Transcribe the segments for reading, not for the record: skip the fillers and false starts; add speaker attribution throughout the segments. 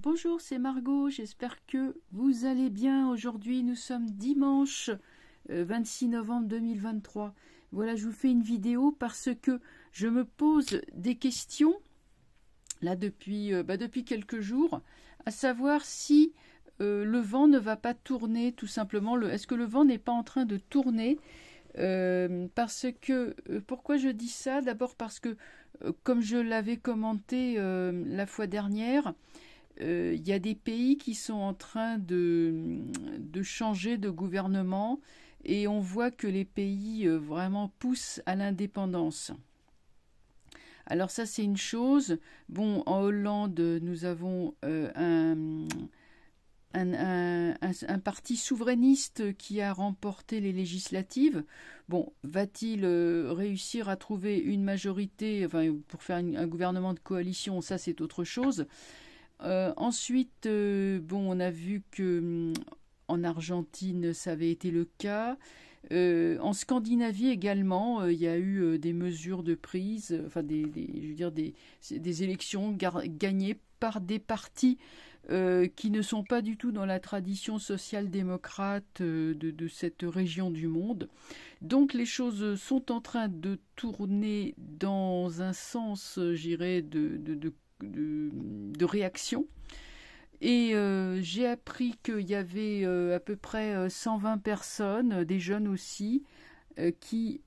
Speaker 1: bonjour, c'est Margot, j'espère que vous allez bien. Aujourd'hui, nous sommes dimanche 26 novembre 2023. Voilà, je vous fais une vidéo parce que je me pose des questions, là, depuis quelques jours, à savoir si le vent ne va pas tourner, tout simplement. Est-ce que le vent n'est pas en train de tourner parce que, pourquoi je dis ça? D'abord parce que, comme je l'avais commenté la fois dernière, il y a des pays qui sont en train de changer de gouvernement et on voit que les pays vraiment poussent à l'indépendance. Alors ça, c'est une chose. Bon, en Hollande, nous avons un parti souverainiste qui a remporté les législatives. Bon, va-t-il réussir à trouver une majorité, enfin, pour faire un gouvernement de coalition? Ça, c'est autre chose. Ensuite, bon, on a vu que en Argentine, ça avait été le cas. En Scandinavie également, il y a eu des mesures de prise, enfin je veux dire des élections gagnées par des partis qui ne sont pas du tout dans la tradition social-démocrate de cette région du monde. Donc les choses sont en train de tourner dans un sens, j'irais, de réaction. Et j'ai appris qu'il y avait à peu près 120 personnes, des jeunes aussi, qui,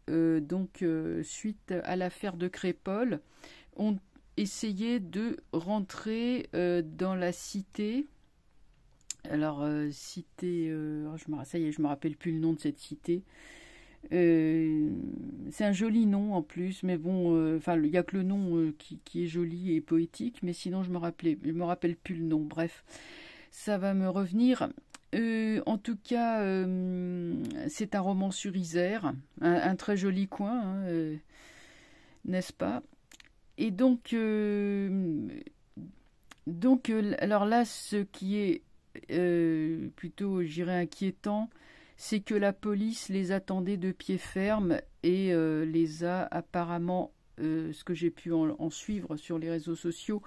Speaker 1: suite à l'affaire de Crépol, ont essayé de rentrer dans la cité. Alors, cité... ça y est, je ne me rappelle plus le nom de cette cité. C'est un joli nom en plus, mais bon, il n'y a que le nom qui est joli et poétique, mais sinon je me rappelle plus le nom. Bref, ça va me revenir. En tout cas, c'est un Romans-sur-Isère, un très joli coin, hein, n'est-ce pas? Et donc, alors là, ce qui est plutôt, je dirais, inquiétant, c'est que la police les attendait de pied ferme et les a apparemment, ce que j'ai pu en suivre sur les réseaux sociaux,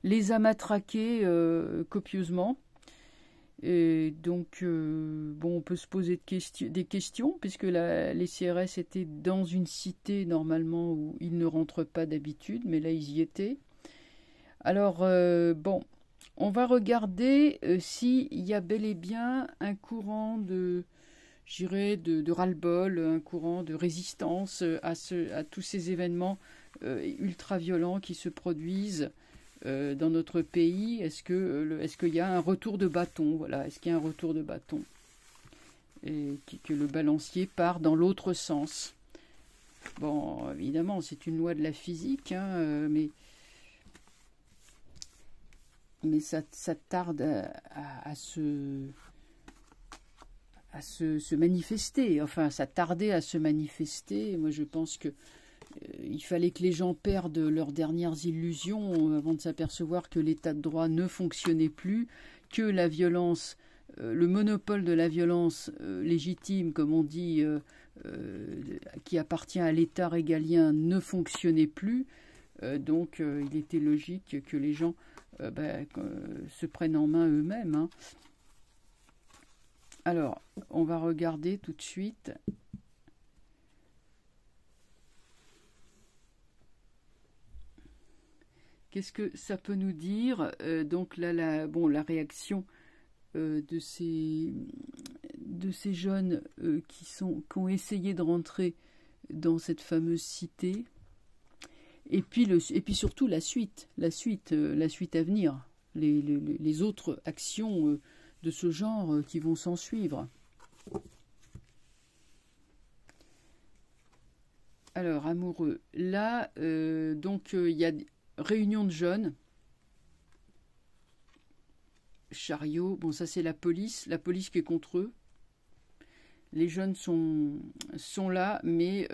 Speaker 1: les a matraqués copieusement. Et donc, bon, on peut se poser des questions, puisque les CRS étaient dans une cité normalement où ils ne rentrent pas d'habitude, mais là ils y étaient. Alors, bon, on va regarder s'il y a bel et bien un courant de ras-le-bol, un courant de résistance à tous ces événements ultra-violents qui se produisent dans notre pays. Est-ce qu'il y a un retour de bâton? Voilà, est-ce qu'il y a un retour de bâton? Et que le balancier part dans l'autre sens. Bon, évidemment, c'est une loi de la physique, hein, mais ça tarde à se manifester. Enfin, ça tardait à se manifester. Moi, je pense que il fallait que les gens perdent leurs dernières illusions avant de s'apercevoir que l'état de droit ne fonctionnait plus, que la violence, le monopole de la violence légitime, comme on dit, qui appartient à l'état régalien, ne fonctionnait plus. Donc, il était logique que les gens se prennent en main eux-mêmes, hein. Alors, on va regarder tout de suite. Qu'est-ce que ça peut nous dire? Donc là, la réaction de ces jeunes qui ont essayé de rentrer dans cette fameuse cité. Et puis surtout la suite à venir, les autres actions de ce genre qui vont s'en suivre. Alors, amoureux. Là, il y a réunion de jeunes. Chariot. Bon, ça, c'est la police qui est contre eux. Les jeunes sont là, mais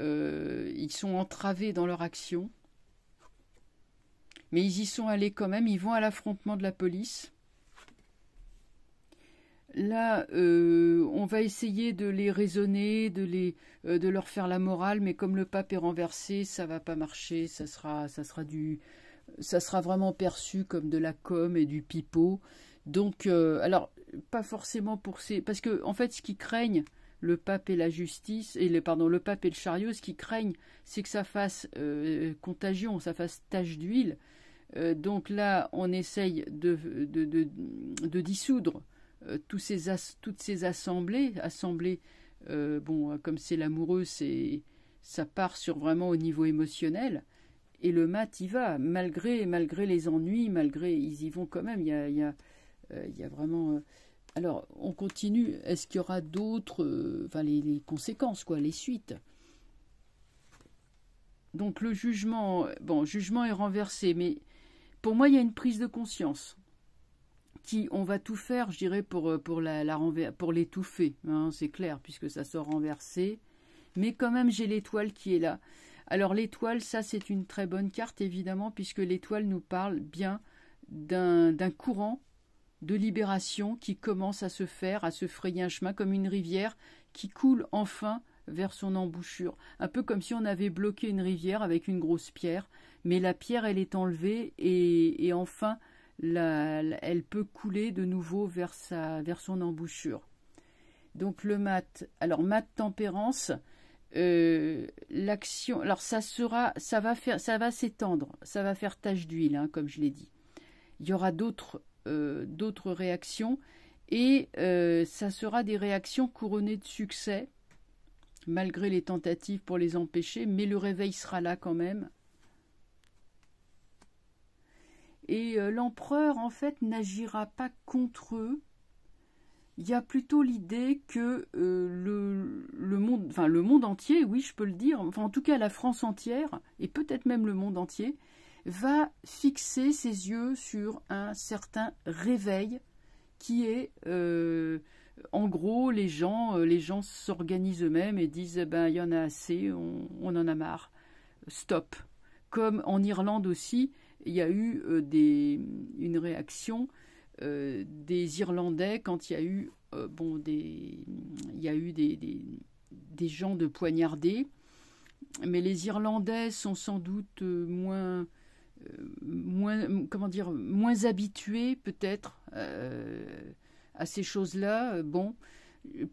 Speaker 1: ils sont entravés dans leur action. Mais ils y sont allés quand même. Ils vont à l'affrontement de la police. Là, on va essayer de les raisonner, de leur faire la morale, mais comme le pape est renversé, ça va pas marcher. Ça sera du ça sera vraiment perçu comme de la com et du pipeau. Donc, alors, pas forcément pour ces... Parce que, en fait, ce qu'ils craignent, le pape et la justice, pardon, le pape et le chariot, ce qu'ils craignent, c'est que ça fasse contagion, ça fasse tache d'huile. Donc là, on essaye de dissoudre toutes ces assemblées. Bon, comme c'est l'amoureux, ça part sur vraiment au niveau émotionnel. Et le mat y va, malgré les ennuis, ils y vont quand même. Il y a vraiment... alors, on continue. Est-ce qu'il y aura d'autres... les conséquences, quoi, les suites. Donc, le jugement... Bon, jugement est renversé, mais pour moi, il y a une prise de conscience. On va tout faire, je dirais, pour l'étouffer. Hein, c'est clair, puisque ça sort renversé. Mais quand même, j'ai l'étoile qui est là. Alors l'étoile, ça c'est une très bonne carte évidemment, puisque l'étoile nous parle bien d'un courant de libération qui commence à se frayer un chemin comme une rivière qui coule enfin vers son embouchure. Un peu comme si on avait bloqué une rivière avec une grosse pierre, mais la pierre elle est enlevée et enfin elle peut couler de nouveau vers son embouchure. Donc le mat, alors mat tempérance, l'action, alors ça va s'étendre, ça va faire tache d'huile, hein, comme je l'ai dit. Il y aura d'autres réactions et ça sera des réactions couronnées de succès malgré les tentatives pour les empêcher, mais le réveil sera là quand même. Et l'empereur en fait n'agira pas contre eux. Il y a plutôt l'idée que le monde entier, oui, je peux le dire, enfin en tout cas la France entière, et peut-être même le monde entier, va fixer ses yeux sur un certain réveil qui est, en gros, les gens s'organisent eux-mêmes et disent, eh ben, il y en a assez, on en a marre, stop. Comme en Irlande aussi, il y a eu une réaction des Irlandais quand il y a eu des gens de poignardés, mais les Irlandais sont sans doute moins habitués peut-être à ces choses-là.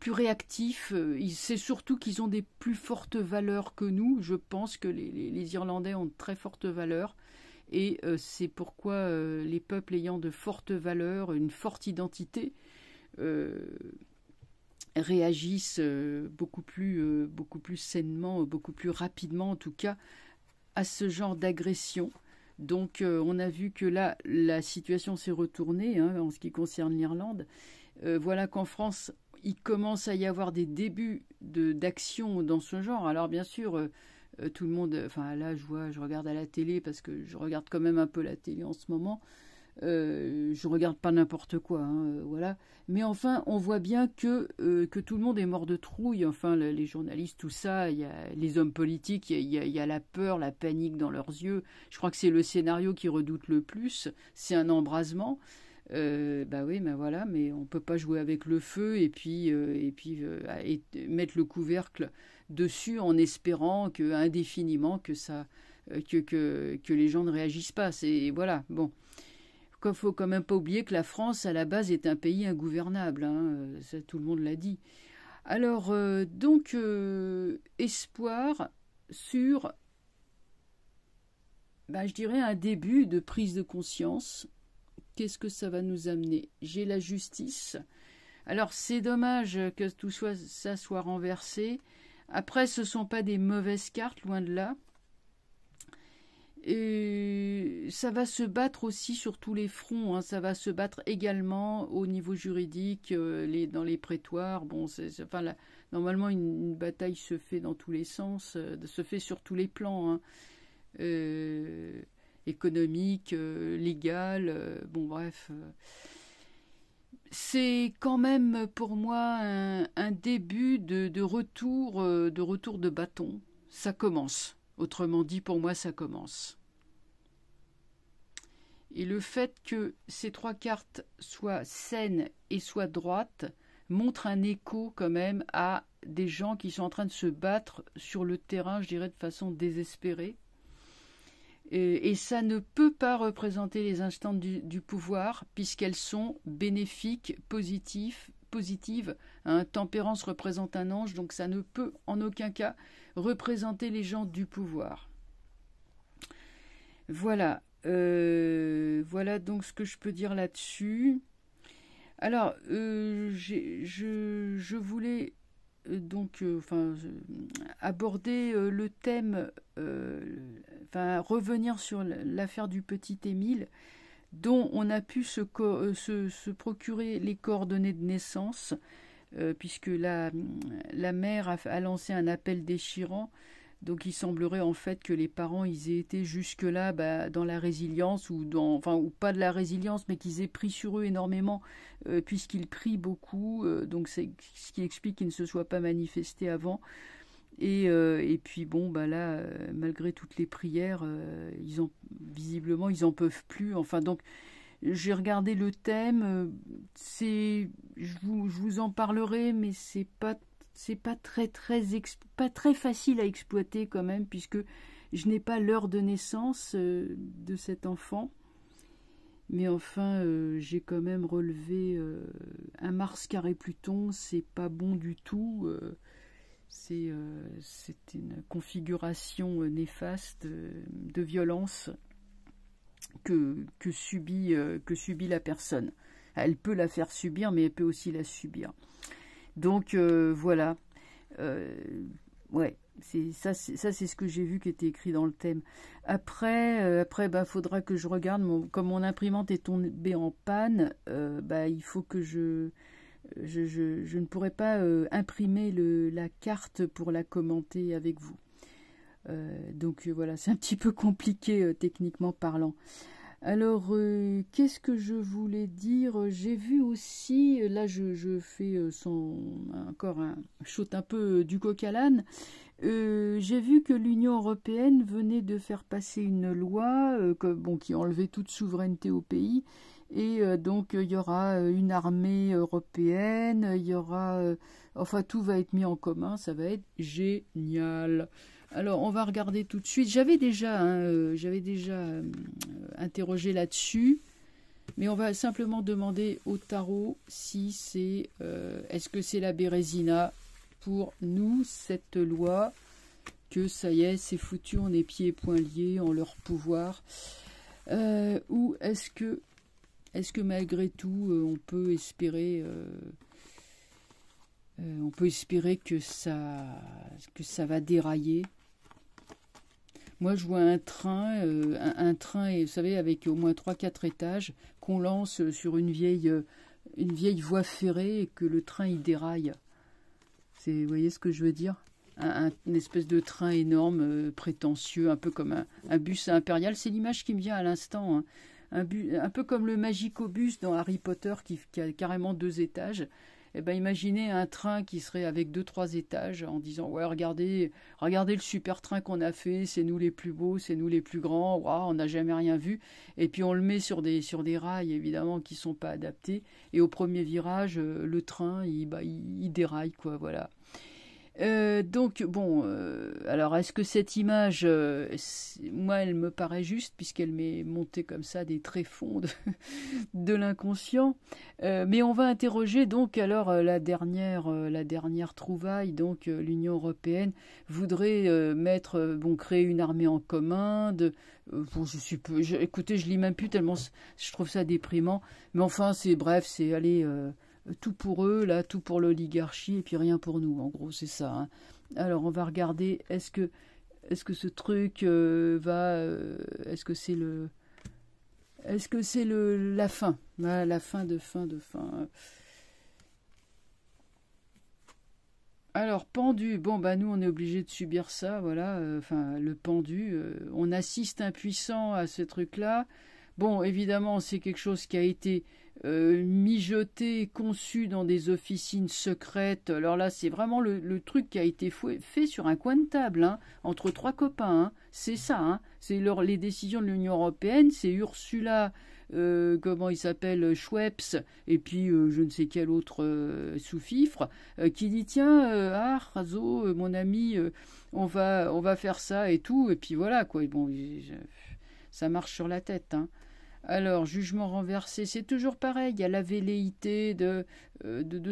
Speaker 1: Plus réactifs. C'est surtout qu'ils ont des plus fortes valeurs que nous. Je pense que les Irlandais ont de très fortes valeurs. Et c'est pourquoi les peuples ayant de fortes valeurs, une forte identité, réagissent beaucoup plus sainement, beaucoup plus rapidement en tout cas, à ce genre d'agression. Donc on a vu que là, la situation s'est retournée hein, en ce qui concerne l'Irlande. Voilà qu'en France, il commence à y avoir des débuts d'action dans ce genre. Alors bien sûr... tout le monde, enfin là je regarde à la télé parce que je regarde quand même un peu la télé en ce moment, je regarde pas n'importe quoi, hein, voilà, mais enfin on voit bien que tout le monde est mort de trouille, enfin les journalistes, tout ça, il y a les hommes politiques, il y a la peur, la panique dans leurs yeux. Je crois que c'est le scénario qu'ils redoutent le plus, c'est un embrasement. Bah oui, mais voilà, mais on peut pas jouer avec le feu et puis mettre le couvercle dessus en espérant que indéfiniment que les gens ne réagissent pas. C'est voilà, bon. Il faut quand même pas oublier que la France à la base est un pays ingouvernable, hein, ça, tout le monde l'a dit. Alors donc espoir sur, je dirais un début de prise de conscience. Qu'est-ce que ça va nous amener? J'ai la justice. Alors, c'est dommage que tout ça soit renversé. Après, ce ne sont pas des mauvaises cartes, loin de là. Et ça va se battre aussi sur tous les fronts. Hein. Ça va se battre également au niveau juridique, dans les prétoires. Bon, normalement, une bataille se fait dans tous les sens, se fait sur tous les plans. Hein. Économique, légal, bon bref. C'est quand même pour moi un début de retour de bâton. Ça commence. Autrement dit, pour moi, ça commence. Et le fait que ces trois cartes soient saines et soient droites montre un écho quand même à des gens qui sont en train de se battre sur le terrain, je dirais de façon désespérée. Et ça ne peut pas représenter les instances du pouvoir, puisqu'elles sont bénéfiques, positives. Hein. Tempérance représente un ange, donc ça ne peut en aucun cas représenter les gens du pouvoir. Voilà. Voilà donc ce que je peux dire là-dessus. Alors, je voulais aborder le thème, revenir sur l'affaire du petit Émile, dont on a pu se procurer les coordonnées de naissance, puisque la mère a lancé un appel déchirant. Donc il semblerait en fait que les parents ils aient été jusque-là dans la résilience ou pas de la résilience, mais qu'ils aient pris sur eux énormément puisqu'ils prient beaucoup. Donc c'est ce qui explique qu'ils ne se soient pas manifestés avant. Et puis bon là malgré toutes les prières, visiblement ils en peuvent plus. Enfin donc j'ai regardé le thème. Je vous en parlerai, mais c'est pas très facile à exploiter quand même, puisque je n'ai pas l'heure de naissance de cet enfant. Mais enfin, j'ai quand même relevé un Mars carré Pluton, c'est pas bon du tout. C'est une configuration néfaste de violence que subit la personne. Elle peut la faire subir, mais elle peut aussi la subir. Donc voilà, ouais, c'est ce que j'ai vu qui était écrit dans le thème. Après, faudra que je regarde. Comme mon imprimante est tombée en panne, il faut que je ne pourrai pas imprimer la carte pour la commenter avec vous. Donc voilà, c'est un petit peu compliqué techniquement parlant. Alors, qu'est-ce que je voulais dire? J'ai vu aussi, là je fais je saute un peu du coq à l'âne. J'ai vu que l'Union européenne venait de faire passer une loi qui enlevait toute souveraineté au pays. Et donc il y aura une armée européenne, il y aura... tout va être mis en commun, ça va être génial. Alors, on va regarder tout de suite. J'avais déjà interrogé là-dessus, mais on va simplement demander au tarot si c'est... est-ce que c'est la Bérésina pour nous, cette loi, que ça y est, c'est foutu, on est pieds et poings liés en leur pouvoir, ou est-ce que malgré tout, on peut espérer que ça va dérailler. Moi, je vois un train, et, vous savez, avec au moins 3-4 étages, qu'on lance sur une vieille voie ferrée et que le train, il déraille. Vous voyez ce que je veux dire? Une espèce de train énorme, prétentieux, un peu comme un bus impérial. C'est l'image qui me vient à l'instant. Hein. Un peu comme le Magicobus dans Harry Potter qui a carrément 2 étages. Eh ben, imaginez un train qui serait avec 2-3 étages en disant ouais, regardez le super train qu'on a fait, c'est nous les plus beaux, c'est nous les plus grands, wow, on n'a jamais rien vu. Et puis on le met sur des rails évidemment qui sont pas adaptés. Et au premier virage, le train il déraille quoi, voilà. Donc bon, alors est-ce que cette image, moi elle me paraît juste puisqu'elle m'est montée comme ça des tréfonds de l'inconscient, mais on va interroger donc alors la dernière trouvaille. Donc l'Union européenne voudrait créer une armée en commun. Écoutez, je lis même plus tellement je trouve ça déprimant, mais enfin c'est aller tout pour eux, là, tout pour l'oligarchie, et puis rien pour nous, en gros, c'est ça. Hein. Alors, on va regarder, est-ce que ce truc est-ce que c'est la fin, voilà, la fin de fin. Alors, pendu, bon, nous, on est obligé de subir ça, voilà, le pendu, on assiste impuissant à ce truc-là. Bon, évidemment, c'est quelque chose qui a été mijoté, conçu dans des officines secrètes. Alors là, c'est vraiment le truc qui a été fait sur un coin de table, hein, entre 3 copains. Hein. C'est ça, hein. C'est les décisions de l'Union européenne. C'est Ursula, comment il s'appelle, Schweppes, et puis je ne sais quel autre sous-fifre, qui dit tiens, Razo, mon ami, on va faire ça et tout. Et puis voilà, quoi. Bon, ça marche sur la tête, hein. Alors, jugement renversé, c'est toujours pareil, il y a la velléité de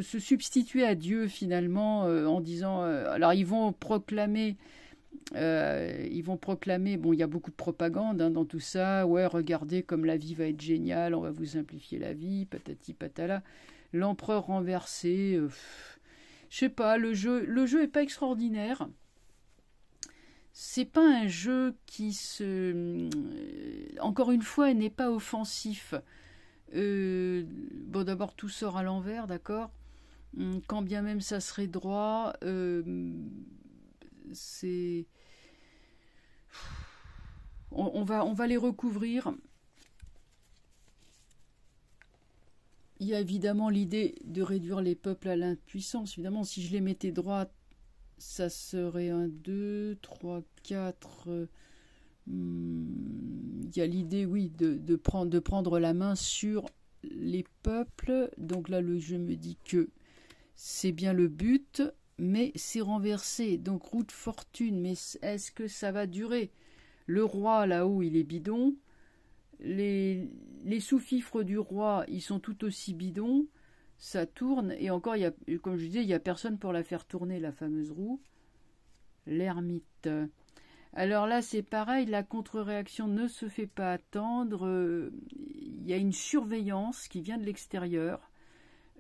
Speaker 1: se substituer à Dieu finalement en disant... alors, ils vont proclamer, bon, il y a beaucoup de propagande hein, dans tout ça, ouais, regardez comme la vie va être géniale, on va vous simplifier la vie, patati patala. L'empereur renversé, je sais pas, le jeu est pas extraordinaire. C'est pas un jeu qui encore une fois, n'est pas offensif. Bon, d'abord, tout sort à l'envers, d'accord. Quand bien même ça serait droit, c'est... on va les recouvrir. Il y a évidemment l'idée de réduire les peuples à l'impuissance. Évidemment, si je les mettais droits, ça serait 1, 2, 3, 4. Il y a l'idée, oui, de prendre la main sur les peuples. Donc là, le jeu me dit que c'est bien le but, mais c'est renversé. Donc roue de fortune, mais est-ce que ça va durer? Le roi, là-haut, il est bidon. Les sous-fifres du roi, ils sont tout aussi bidons. Ça tourne, et encore, comme je disais, il n'y a personne pour la faire tourner, la fameuse roue. L'ermite. Alors là, c'est pareil, la contre-réaction ne se fait pas attendre. Il y a une surveillance qui vient de l'extérieur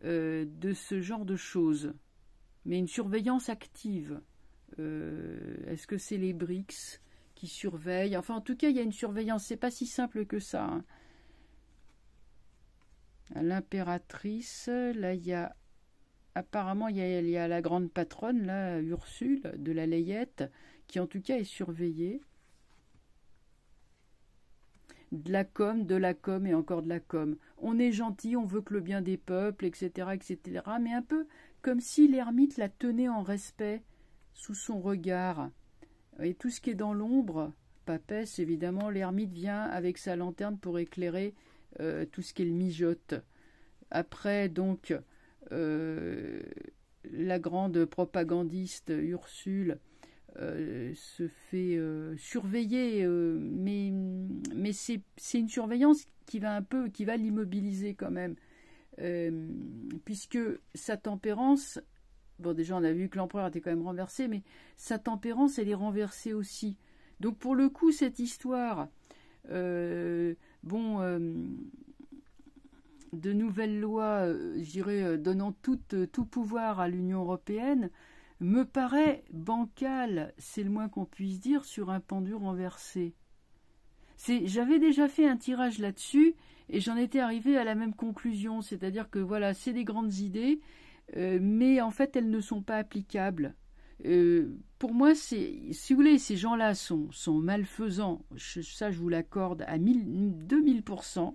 Speaker 1: de ce genre de choses. Mais une surveillance active. Est-ce que c'est les BRICS qui surveillent? Enfin, en tout cas, il y a une surveillance. C'est pas si simple que ça, hein. L'impératrice, là, apparemment, il y a la grande patronne, là, Ursule, de la Layette, qui en tout cas est surveillée. De la com et encore de la com. On est gentil, on veut que le bien des peuples, etc., etc., mais un peu comme si l'ermite la tenait en respect sous son regard. Et tout ce qui est dans l'ombre, papesse, évidemment, l'ermite vient avec sa lanterne pour éclairer tout ce qui est le mijote. Après, donc, la grande propagandiste Ursule se fait surveiller, mais c'est une surveillance qui va l'immobiliser quand même, puisque sa tempérance, bon déjà on a vu que l'empereur était quand même renversé, mais sa tempérance elle est renversée aussi. Donc pour le coup cette histoire, de nouvelles lois, je dirais, donnant tout pouvoir à l'Union européenne, me paraît bancale, c'est le moins qu'on puisse dire, sur un pendu renversé. J'avais déjà fait un tirage là-dessus et j'en étais arrivée à la même conclusion, c'est-à-dire que voilà, c'est des grandes idées, mais en fait elles ne sont pas applicables. Pour moi, si vous voulez, ces gens-là sont malfaisants, ça je vous l'accorde à 2000%,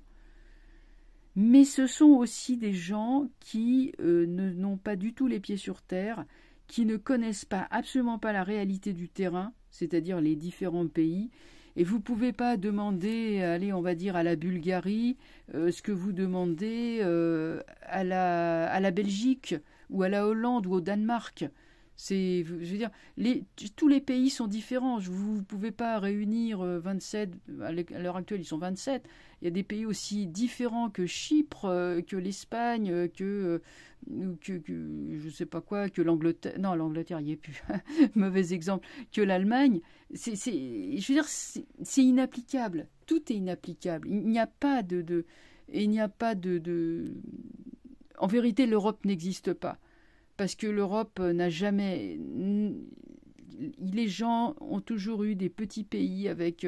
Speaker 1: mais ce sont aussi des gens qui n'ont pas du tout les pieds sur terre, qui ne connaissent absolument pas la réalité du terrain, c'est-à-dire les différents pays. Et vous ne pouvez pas demander, allez, on va dire à la Bulgarie, ce que vous demandez à la Belgique, ou à la Hollande, ou au Danemark. Je veux dire, tous les pays sont différents. Vous ne pouvez pas réunir 27, à l'heure actuelle ils sont 27. Il y a des pays aussi différents que Chypre, que l'Espagne, que je sais pas quoi, que l'Angleterre. Non, l'Angleterre, il n'y est plus. Mauvais exemple. Que l'Allemagne. Je veux dire, c'est inapplicable. Tout est inapplicable. Il n'y a pas En vérité, l'Europe n'existe pas. Parce que l'Europe n'a jamais... Les gens ont toujours eu des petits pays avec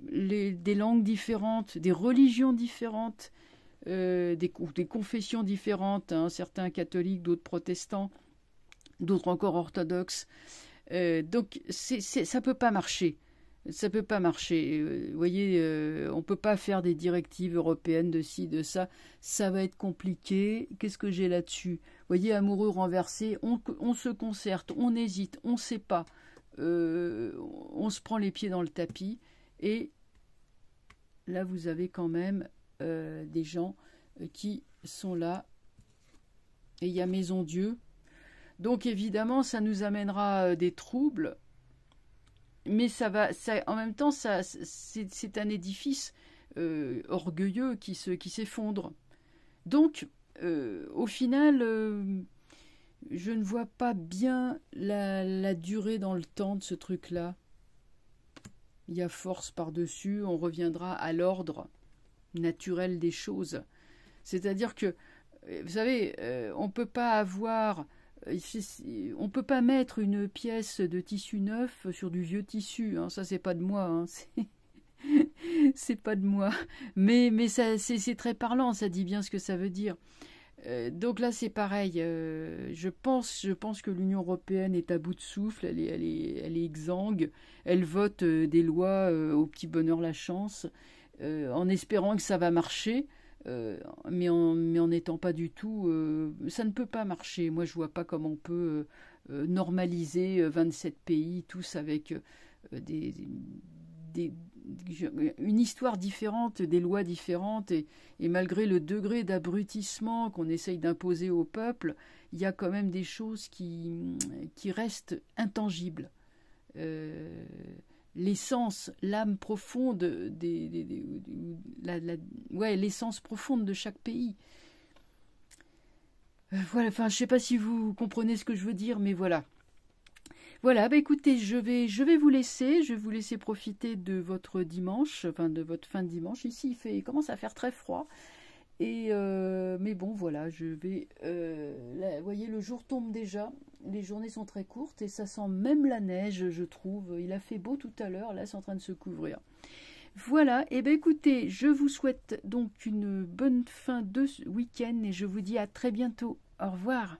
Speaker 1: des langues différentes, des religions différentes, des confessions différentes, hein, certains catholiques, d'autres protestants, d'autres encore orthodoxes. Donc ça ne peut pas marcher. Ça peut pas marcher. Vous voyez, on ne peut pas faire des directives européennes de ci, de ça. Ça va être compliqué. Qu'est-ce que j'ai là-dessus? Vous voyez, amoureux renversé, on se concerte, on hésite, on ne sait pas. On se prend les pieds dans le tapis. Et là, vous avez quand même des gens qui sont là. Et il y a Maison Dieu. Donc, évidemment, ça nous amènera des troubles. mais en même temps, c'est un édifice orgueilleux qui s'effondre. Donc, au final, je ne vois pas bien la durée dans le temps de ce truc-là. Il y a force par-dessus, on reviendra à l'ordre naturel des choses. C'est-à-dire que, vous savez, on peut pas avoir... On peut pas mettre une pièce de tissu neuf sur du vieux tissu, hein. Ça c'est pas de moi, hein. C'est pas de moi, mais ça c'est très parlant, ça dit bien ce que ça veut dire. Donc là c'est pareil, je pense que l'Union européenne est à bout de souffle, elle est exsangue, elle vote des lois au petit bonheur la chance, en espérant que ça va marcher. Mais en n'étant pas du tout, ça ne peut pas marcher. Moi, je vois pas comment on peut normaliser 27 pays, tous avec des, une histoire différente, des lois différentes, et malgré le degré d'abrutissement qu'on essaye d'imposer au peuple, il y a quand même des choses qui restent intangibles. L'essence, l'âme profonde, l'essence profonde de chaque pays. Voilà, enfin, je ne sais pas si vous comprenez ce que je veux dire, mais voilà. Voilà, bah écoutez, je vais vous laisser profiter de votre dimanche, enfin de votre fin de dimanche. Ici, il commence à faire très froid. Mais bon, voilà, là, vous voyez, le jour tombe déjà, les journées sont très courtes et ça sent même la neige, je trouve. Il a fait beau tout à l'heure, là c'est en train de se couvrir. Voilà, et bien écoutez, je vous souhaite donc une bonne fin de week-end et je vous dis à très bientôt. Au revoir.